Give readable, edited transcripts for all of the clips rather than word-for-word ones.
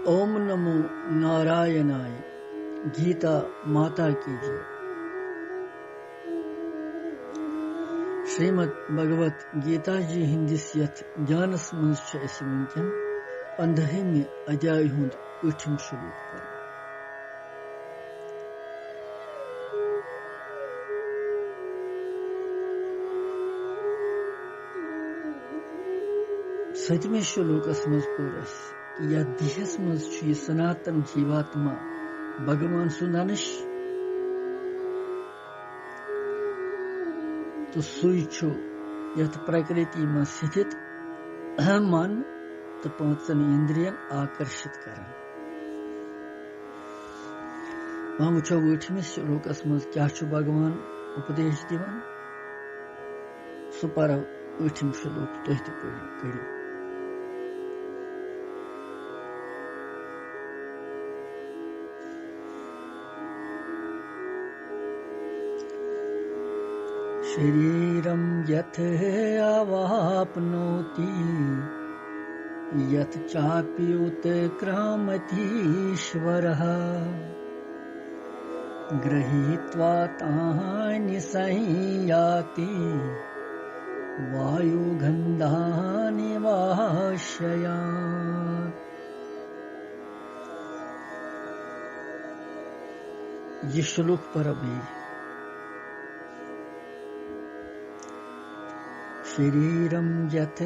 ओम नमो नारायणाय। गीता माता की जय। श्रीमद् भगवत गीता जी हिंदिस यथ ज्ञानस मज वुनकन 15 अध्याय हुंद 8 श्लोक पर। सतमे श्लोकस मज पोर कि या दिहस मज सनातन जीवात्मा भगवान सुंद अंश तो सुई यथ प्रकृति में स्थित मन तो पांचन इंद्रियन आकर्षित करन। वह वो 8 श्लोकस मज क्या भगवान उपदेश दिवान सह परो 8 श्लोक तुह तो करो। शरीरं यथ अवाप्नोति यथ चाप्युत्क्रामतीश्वरः गृहीत्वा तानि संयाति वायुगन्धानि वाशयात्। ये श्लोक पर अभी शरीरं यथ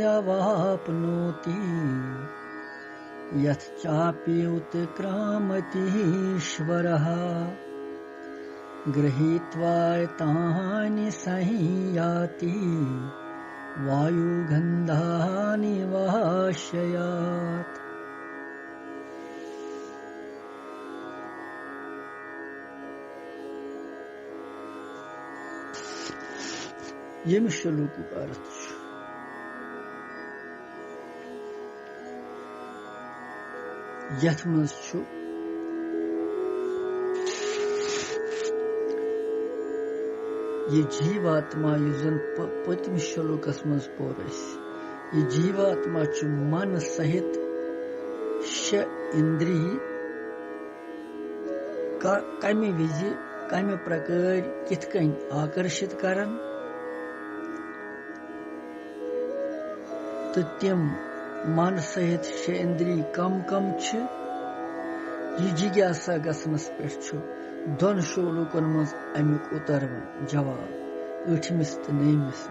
अवाप्नोति यथ चाप्युत्क्रामतीश्वरः गृहीत्वा तानि संयाति वायुगन्धानि वाशयात्। यम श्लोक का अर्थ यथ मज ये जीवात्मा युजन पत्म श्लोकस मज पोर ये जीवात्मा मन सहित 6 इंद्रिय कमे विज कमे प्रकार कित कन आकर्षित करन तो तम मन सहित 6 इंद्रिय कम यह जिज्ञासा गसनस पे 2 श्लोकन मज अमुक उतरवन जवाब 8 तो 9 मज।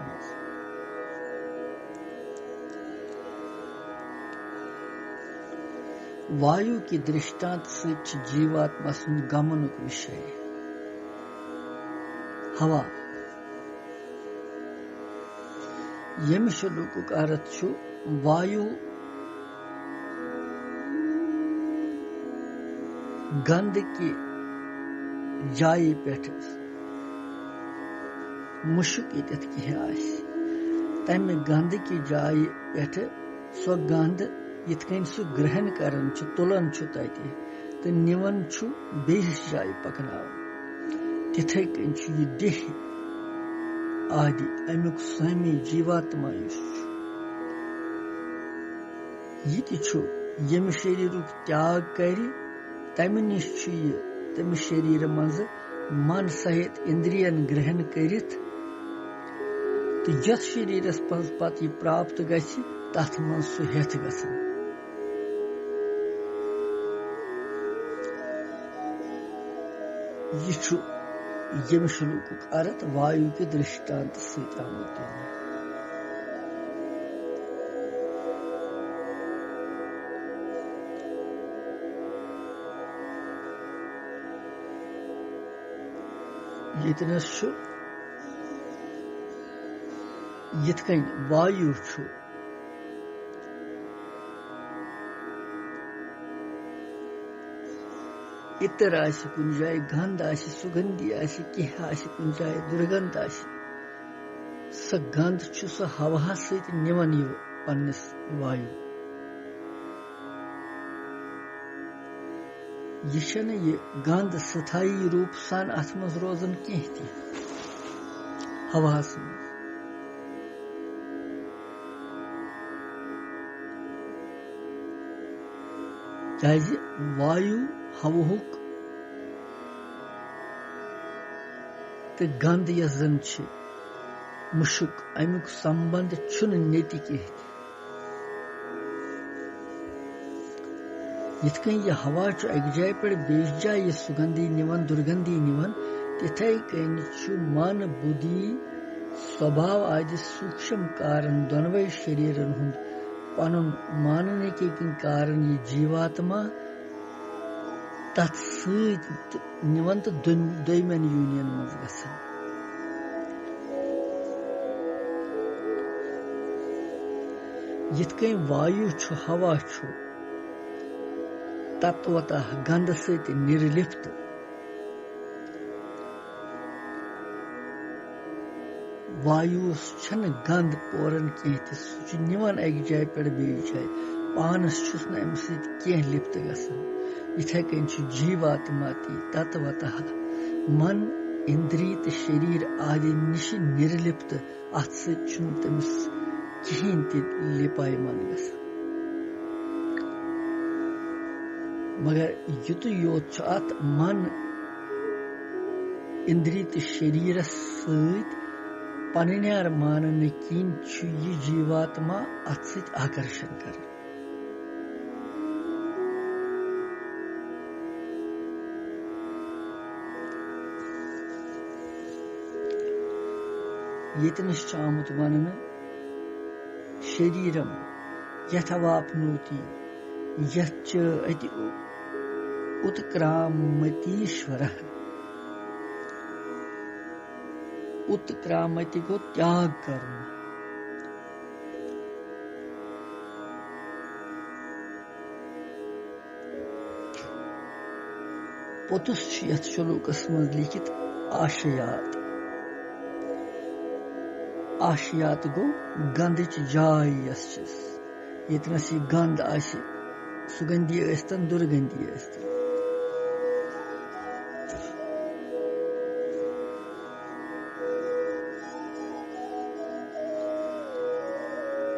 वायु की दृष्टांत से जीवात्मा सुन गमनुक विषय हवा। यम श्लोक का अर्थ वायु गंध की जाय पे मुशक ये तम गंध की जाय पे सो गंध यिथकन सह ग्रहण करन तुलन तति तो निवन बेस जाय पकनावन तिथे कन यह देह आदि अमुक स्वामी जीवात्मा यम शरीर त्याग कर तम निश तम शरीर मज मन सहित इंद्रियन ग्रहण करित तो यथ शरीरस पत प्राप्त गछि तथ मन सह हेथ गसन। यम श्लोक अर्थ वायु के दृष्टांत से आमत यतनस यिथकन वायु इतर आशि कुन जाय गंध आशि सुगंधी आशि कह आशि कुन जाय दुर्गंध आशि स गंध स हवा सहित निवन पन्नस वायु यह गंध स्थायी रूप सान अथ मज रोजन कह हवा क्याज वायु हवहुक तो गंध यस जन मुशुक अमुक संबंध छुन नेति कह यिथकन यह हवा अक जाय पे बेस जाय सुगंधी निवन दुर्गंधी निवन तिथे कन मन बुद्धि स्वभाव आदि सूक्ष्म कारण दोनवे शरीरन हुंद पनुन मानने के कारण ये जीवात्मा तत् सत निवन तो दोयमन यूनियन मज गसन यिथकन वायु छु हवा छु तत्वतः गंध सहित निर्लिप्त वायु छन गंध पोरन कह निवन अक जाय पे बेस जाय पानस न अम सह लिप्त गसन इथे कन जीवात्मा ती तत्वतः मन इंद्रिय तो शरीर आदि निश निर्लिप्त अत समिस कहें लिपायमान गसन मगर युत योत अत मन इंद्रिय तो शरीर सत पन्यार मानन किन यह जीवात्मा अत सत आकर्षण कर यतनस आमुत वन शरीरम यथवाप्नोति यच्च अति उत्क्रामतीश्वरः उत्क्रामति को त्याग करना पोतुस यथ श्लोकस मज लिखित आशयात आशयात गो गंधच जाय यतनस यह गंध आसि सुगंधी अस्तन दुर्गंधी अस्तन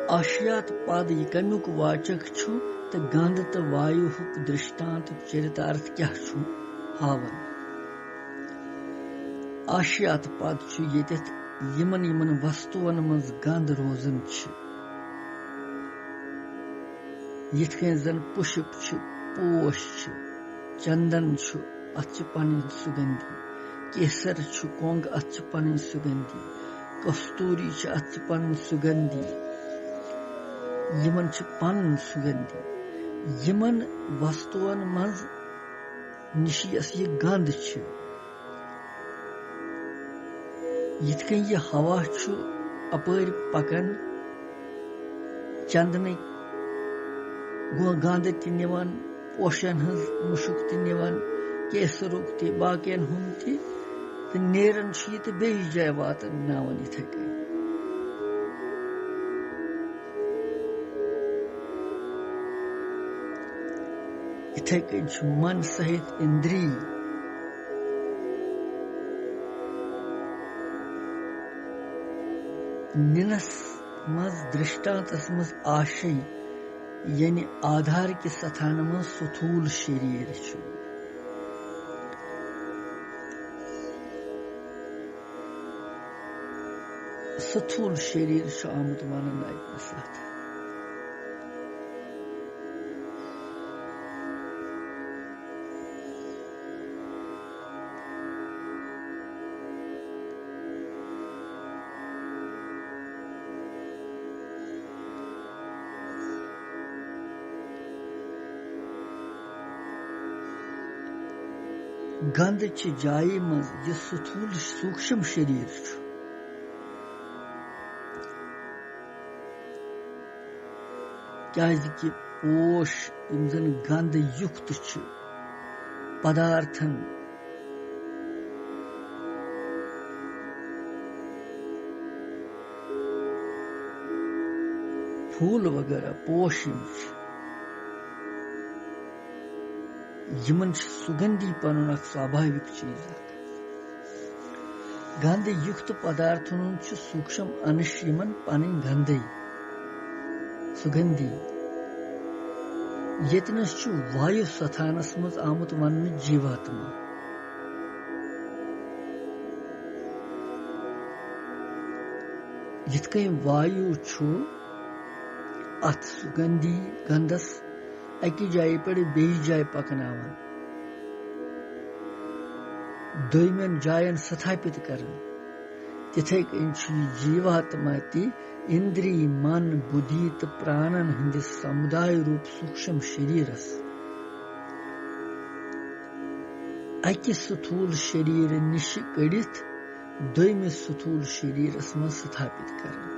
आशयात पद यह कमुक वाचक छु तो गंध तो वायु दृष्टांत चरितार्थ क्या छु हावन आशयात पद छु येतथ यमन यमन वस्तुवन मज गंध रोजन छु यिथकन जन पुष्प छु पोश छु चंदन छु अत पन सुगंधी केसर छु कोंग अत पन सुगंधी कस्तूरी छु अत पन सुगंधी यमन छु पन सुगंधी यमन वस्तुअन मज निशियस ये गंध छु यिथकन ये हवा छु अपर पकन चंदन गो गंध ति निवन पोशन हज मुशुक ति निवन केसरुक ति बाकियन हुन ति नेरन छु ये बेस जाय वातन नावन इथे इथे कन मन सहित इंद्रिय निनस मज दृष्टांतस मज आशय यानी आधार के स्थान में स्थूल शरीर छु स्थूल शरीर छु आमुत मानन साथ गंध ची जाय मज यह स्थूल सूक्ष्म शरीर छु कि पोश यम गंध युक्त छु पदार्थन फूल वगैरह पोश यमन सुगंधी पन स्वाभाविक चीज गंध युक्त पदार्थन सूक्ष्म अंश यमन पन गंधई सुगंधी यतनस छु वायु स्थानस मज आमुत वन जीवात्मा जितकई वायु छु अथ सुगंधी गंधस अकि जाय पे बेस जाय पकनावन दोयमन जायन स्थापित करन तिथे कन जीवात्मा ति इंद्री मन बुद्धि तो प्राणन हिंदिस समुदाय रूप सूक्ष्म शरीरस अकि स्थूल शरीर निश कड़ित दोयमिस स्थूल शरीरस में स्थापित करन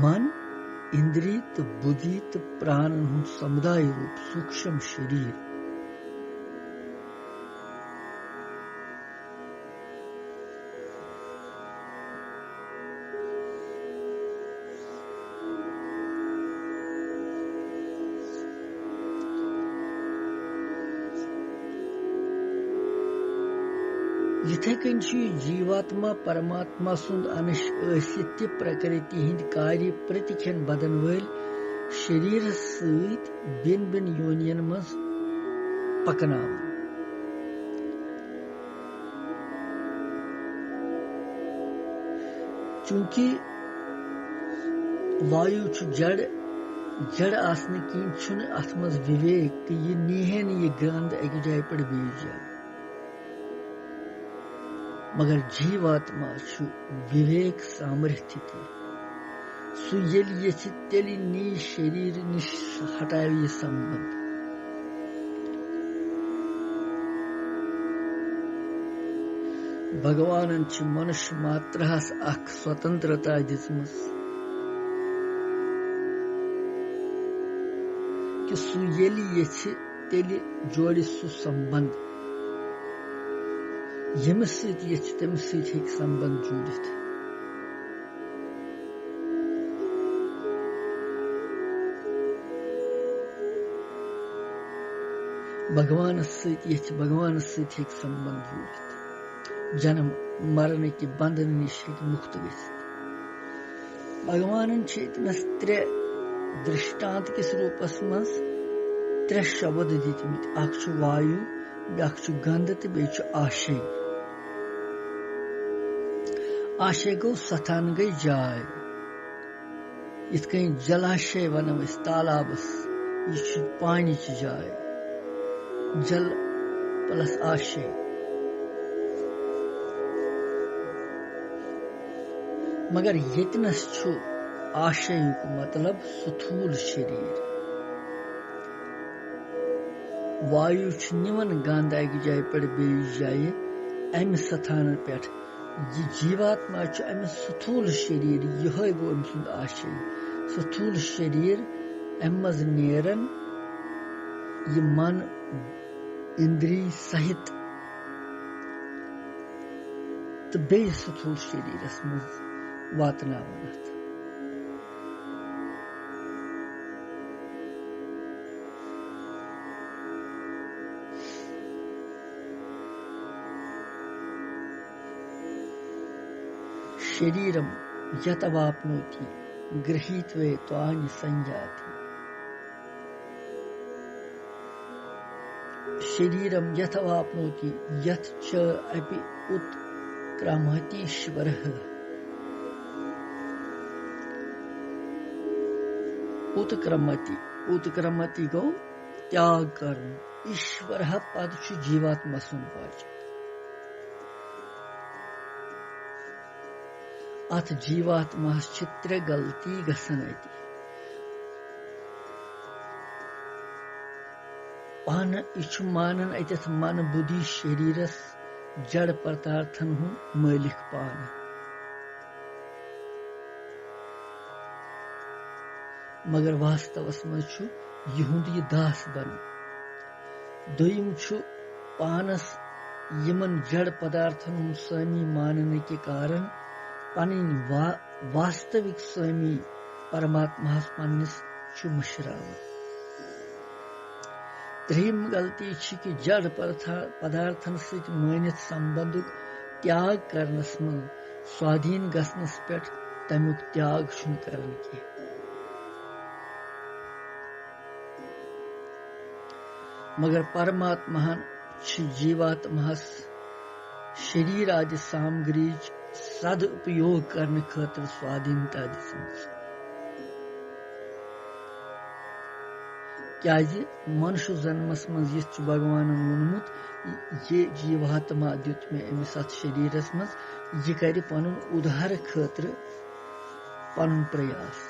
मन इंद्री तो बुद्धि तो प्राणन हुंद समुदाय रूप सूक्ष्म शरीर यथे कन जीवात्मा परमात्मा सुंद अंश ति प्रकृति हिंद कार्य प्रतिखन बदन वल शरीर सहित बिन बिन योनियन मज पकनावन चूंकि वायु जड़ जड़ आसने की अथ मज विवेक कि यह नीहन यह गंध एक जाय पर बीज जाए मगर जीवात्मा छु विवेक सामर्थ्य सु तेली नी शरीर निश हटाव यह संबंध भगवान मनुष्य मात्र अख स्वतंत्रता दिसमस कि सु तेली जोड़ सु संबंध यमस तमिस संबंध जुड़ित भगवान भगवान संबंध जुड़ित जन्म मरण के बंधन निश मुक्त ग भगवान त्रे दृष्टांत किस रूपस मज त्रे शब्द दितमित अख वायु ब्याख गंध तो बे आशय आशय गो सथान गई जाय इत कहीं जलाशय वनो तालाबस यह पानी जाय जल प्लस आशय मगर यतनस आशय मतलब स्थूल शरीर वायु निवन गंध अक जाय पे बेस जाय अमि स्थान पे यह जीवात्मा अमि स्थूल शरीर यह गो अम सुंद आशय स्थूल शरीर अम मज नेरन यह मन इंद्री सहित तो बे स्थूल शरीरस मज वातनावन शरीरम यतवाप्नोति गृहीत्वे त्वानि संयाति शरीरम यतवाप्नोति यत च अपि उत्क्रामति ईश्वरः उत्क्रमति गो त्याग कर्म ईश्वरः पद जीवात्मा सुनवाच अथ जीवात्मा त्रे गलती गसन पान यह मानन अत मन बुद्धि शरीरस जड़ पदार्थन हुंद मालिक पान मगर वास्तवस मज यहुंद यह दास बन दोयम पानस यमन जड़ पदार्थन हुंद स्वामी मानने के कारण पन वास्तविक स्वामी परमात्मा पन्निस मुशरावन त्रीम गलती कि जड़ पदार्थन सहित मानित संबंधुक त्याग करनस मन स्वाधीन गसनस पे तमुक त्याग करन की मगर परमात्मा जीवात्मास शरीर आदि सामग्री सदुपयोग करने खातिर स्वाधीनता दिसमस क्याज मनुष्य जन्मस मज भगवान वोनमुत ये जीवात्मा दित मे अमिस अथ शरीरस मज यह कर पन उद्धार खातिर पन प्रयास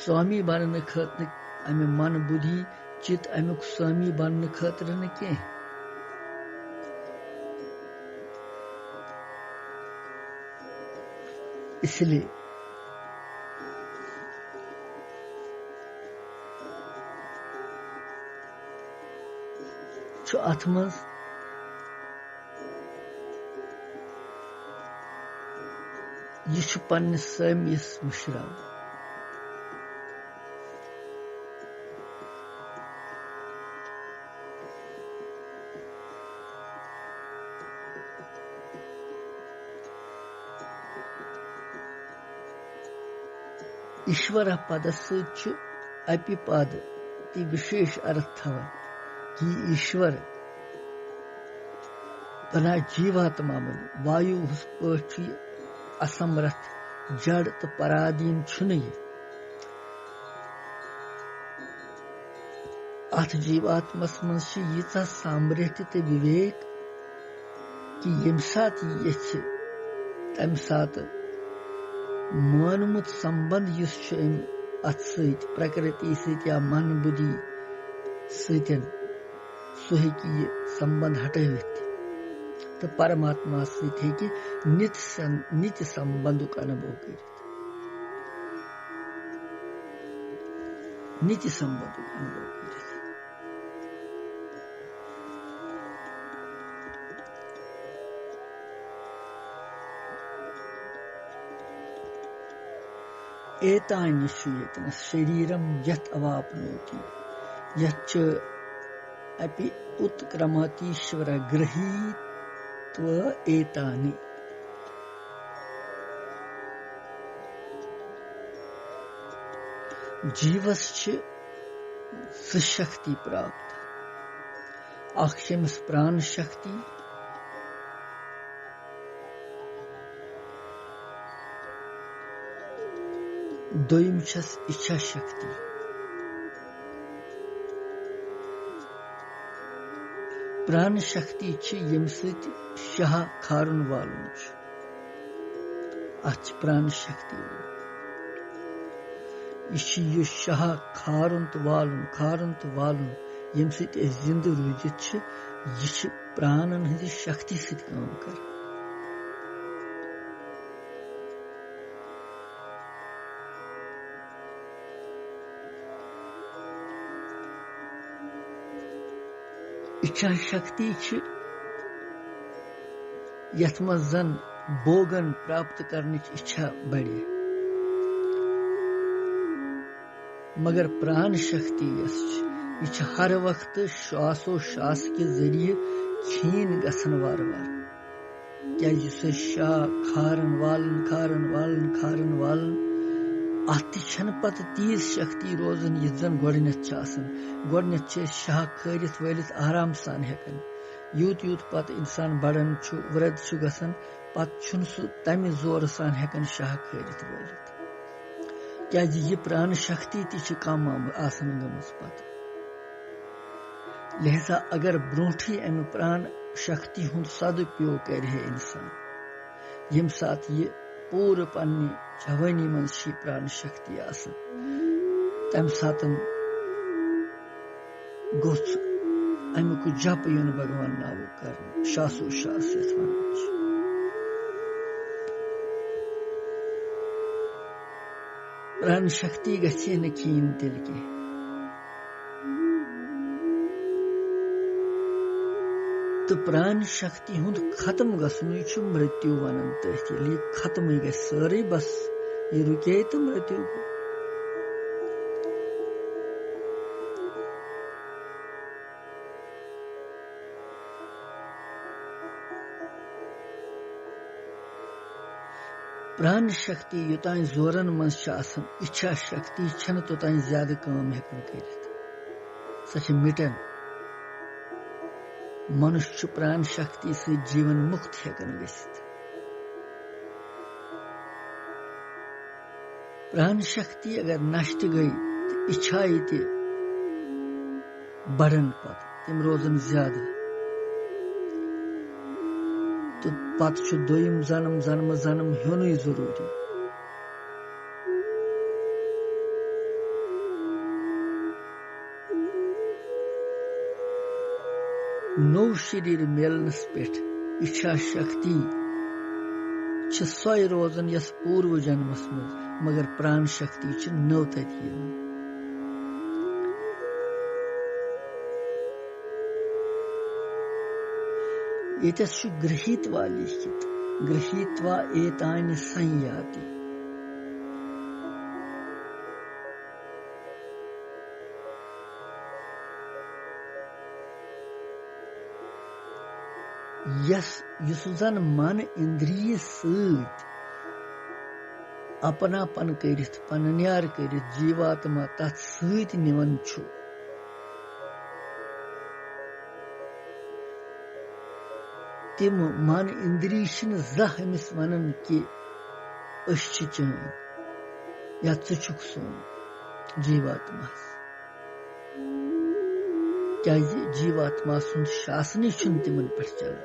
स्वामी बनने खातिर अमे मन बुद्धि चित अमुक स्वामी बनने खातिर न कह इसलिए अथ मज यह पन्नस स्वामियस मुशराव ईश्वर पद अपिपद ती विशेष अर्थ थवन कि ईश्वर बना जीवात्मा बन वायु पे असमर्थ जड़ तो पराधीन अथ जीवात्मस मज यीचा सामर्थ्य तो विवेक कि यम सात तम सात मानमुत संबंध अथ प्रकृति सत या मन बुद्धि सतन सह संबंध हटवित तो परमात्मा सत नित्य संबंध अनुभव कर नित्य संबंध अनुभव कर एतान्यशुयेतन शरीरम यत अवाप्नोति यच्च अपि उत्क्रमतीश्वर गृहीत्व एतानि जीवश्च शक्ति प्राप्त अक्षमस प्राण शक्ति दोयम छस इच्छा शक्ति प्राण शक्ति यम सत शाह खारन वालन अच प्राण शक्ति यह शाह खारन तो वालन यम सत जिंद रूजित यह प्राणन हज शक्ति सत काम कर इच्छा शक्ति यथ मज जन भोगन प्राप्त करने इच्छा बढ़े मगर प्राण शक्ति यह हर वक्त श्वासो श्वास के जरिए खीन गसन वार वार क्या शाह खारन वालन अत पत तीज शक्ति रोजन यह जन गोडनेथ शाह खरित वलित आराम सान हेकन यूत पत इंसान बड़न वृद्ध गसन पत सह तमि जोर सान हेकन शाह खरित वलित क्या यह प्राण शक्ति ती कम आसन गमस पत लिहाजा अगर ब्रोठी अमि प्राण शक्ति हुंद सदुपयोग कर इंसान यम सात यह पूर पन्नी जवानी मन प्राण शक्ति आसन तम सातन गोछ अमुक जप युन भगवान नाव कर शासो शास यथ वनान प्राण शक्ति गछे न खीन तिल के तो प्राण शक्ति हुंद खत्म गसन मृत्यु वनन तथि खत्म ग सारे बस ये रुके तो मृत्यु प्राण शक्ति युतान जोरन मज इच्छा शक्ति छन तोतान ज्यादा काम हेकन करित सच मिटन मनुष्य प्राण शक्ति से जीवन मुक्त हेकन गसित प्राण शक्ति अगर नष्ट गई तो इच्छा ये बढ़न पत तम रोजन ज्यादा तो पत दोयम जन्म जन्म जन्म हेन जरूरी नौ शरीर मिलनस पे इच्छा शक्ति सो रोजन यस पूर्व जन्मस मज मगर प्राण शक्ति नव तत यतस गृहीत्वा लिखित गृहीत्वा एतानि संयाति यस युसुजन मन इंद्रिय सत अपनापन करित पनन्यार करित जीवात्मा तथ सत निवन छु तिम मन इंद्रिय जह अमिस वनन कि चन या चुक सोन जीवात्मा क्या जीवात्मा सुन शासनी तिमन पे चल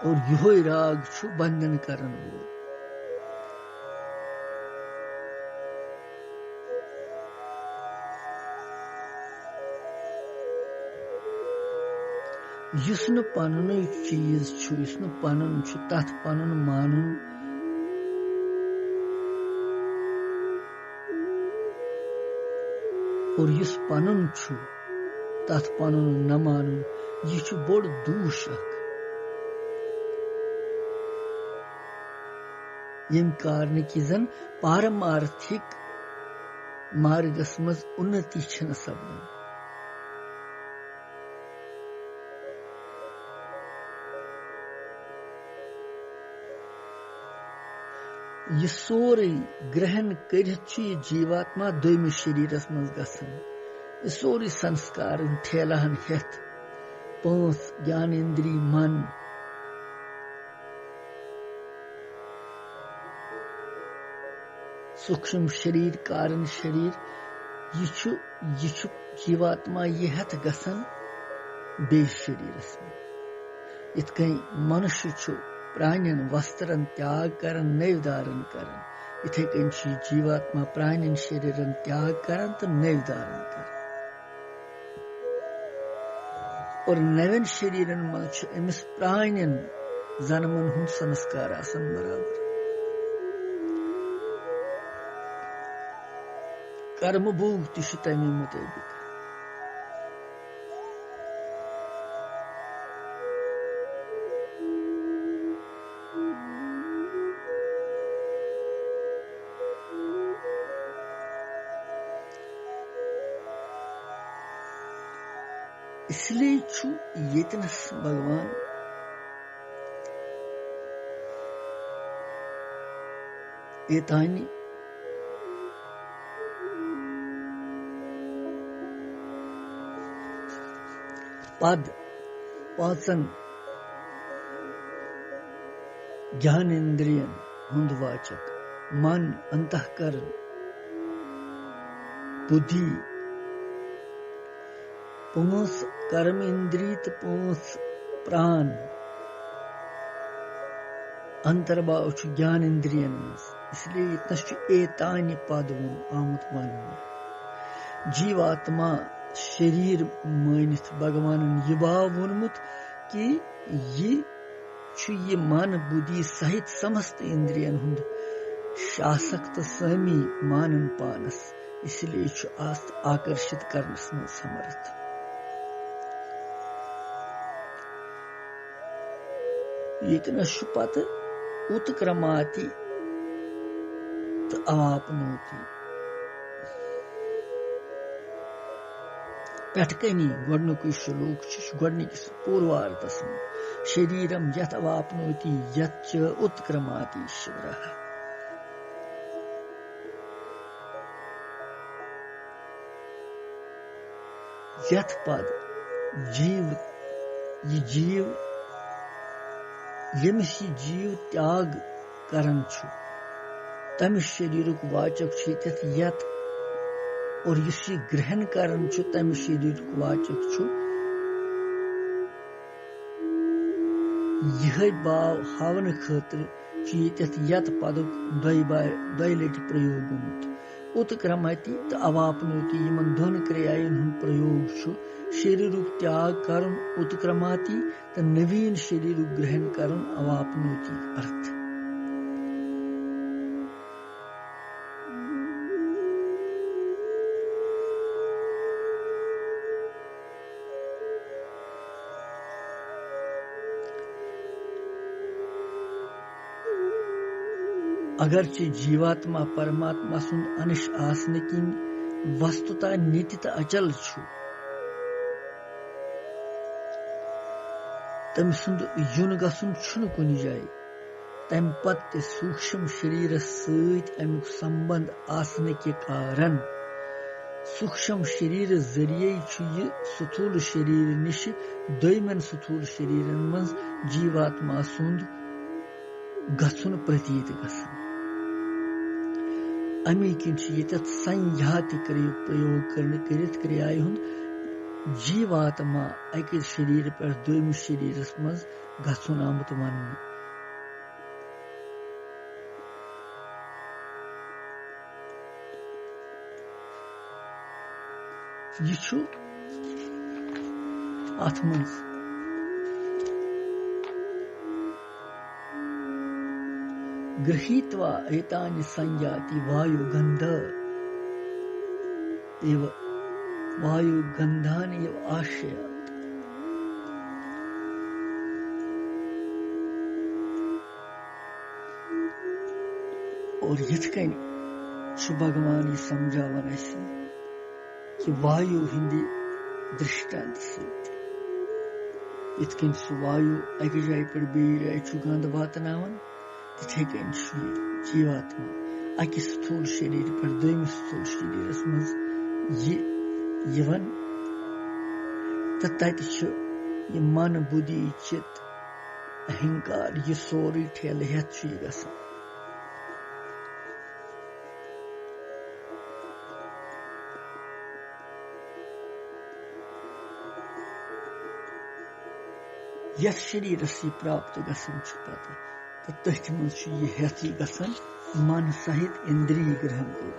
और यो राग छु बंधन करन वो युस न पनुन चीज छु युस न पनुन छु तथ पनुन मानुन और युस पनुन छु तथ पनुन न मानुन यह छु बोड़ दूषक यम कारण कि जन पारमार्थिक मार्गस मज उन्नति छन सपदन यह सोरे ग्रहण करित जीवात्मा दोयम शरीरस मज गसन यह सोरे संस्कार ठेलहन हेत पांच ज्ञानेन्द्रिय मन सूक्ष्म शरीर कारण शरीर यह जीवात्मा यह हेत गसन बे शरीरस में इत कहीं मनुष्य छु प्राणियन वस्त्रन त्याग करन नव धारण करन इथे कहीं जीवात्मा प्राणियन शरीरन त्याग करन तो नव धारण करन और नवन शरीरन मज अमिस प्राणियन जन्मन हुंद संस्कार आसन बराबर कर्म भोग तु तमे मुताबिक इसलिए छु येतनस भगवान एतानि पद पाचन ज्ञानेन्द्रियन हुंदवाचक मन अंतःकरण बुद्धि पांच कर्म इंद्रिय पांच प्राण अंतर्भाव ज्ञान इंद्रियन इसलिए इतना एतानि पद आमुत वन जीवात्मा शरीर मानित भगवान यह भाव वोनमुत कि ये मन बुद्धि सहित समस्त इंद्रियन हुंद शासक तो स्वामी मानन पानस इसलिए आकर्षित करनस में समर्थ ये पत उत्क्रमाति तो अवापनोति पेटकनी गोडनुक श्लोक गोडनिकिस पूर्वार्धस शरीरम यथ अवाप्नोति यच्च उत्क्रमाति ईश्वरः। यथ पद जीव ये जीव यमिस ये जीव त्याग करन छु तमिस शरीरुक वाचक छु यथ और युस ये ग्रहण करन छु तमिस शरीरुक वाचक छु। यह भाव हावन खतर यथ पदुक द्वय लटि प्रयोग गोमुत। उत्क्रमति तो अवाप्नोति यमन दोन क्रियायन हुन प्रयोग छु शरीरुक त्याग करन उत्क्रमाति तो नवीन शरीरुक ग्रहण करन अवाप्नोति अर्थ। अगरचे जीवात्मा परमात्मा सुंद अनिश आसन की वस्तुता नित्यता अचल छु तम सुंद युन गसुन छुन कुनि जाय तम पत सूक्ष्म शरीर सहित अमुक संबंध आसन के कारण सूक्ष्म शरीर जरिए छु ये स्थूल शरीर निश दोयमन स्थूल शरीरन मज जीवात्मा सुंद गसुन प्रतीत गसन। अमी किन संयाति प्रयोग करने करित क्रियाय हुन जीवात्मा अक शरीर पर दोयम शरीरस मज गसुन आमुत वन। यह छु अथ मज गृहीत्वा एतानि संयाति वायुगंध एव वायुगंधानि एव आश्रयात्। और यथकन भगवान यह समझावन कि वायु हिंदी दृष्टांत सत्कन सह वायु अक जाय पे बेयि जाय गंध वातनावन तिथे कन जीवात्मा अक स्थूल शरीर पर दोयम स्थूल शरीरस मज यवन तो तत मन बुद्धि चित अहंकार यह सोरी ठेल हेत गसान। यथ शरीरस प्राप्त गसन पता तो तथ मज यह हेत गसन मन सहित इंद्रिय ग्रहण कर।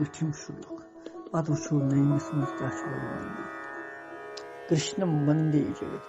उठम श्लोक पत वो नैमस मज कृष्णम वंदे जगत।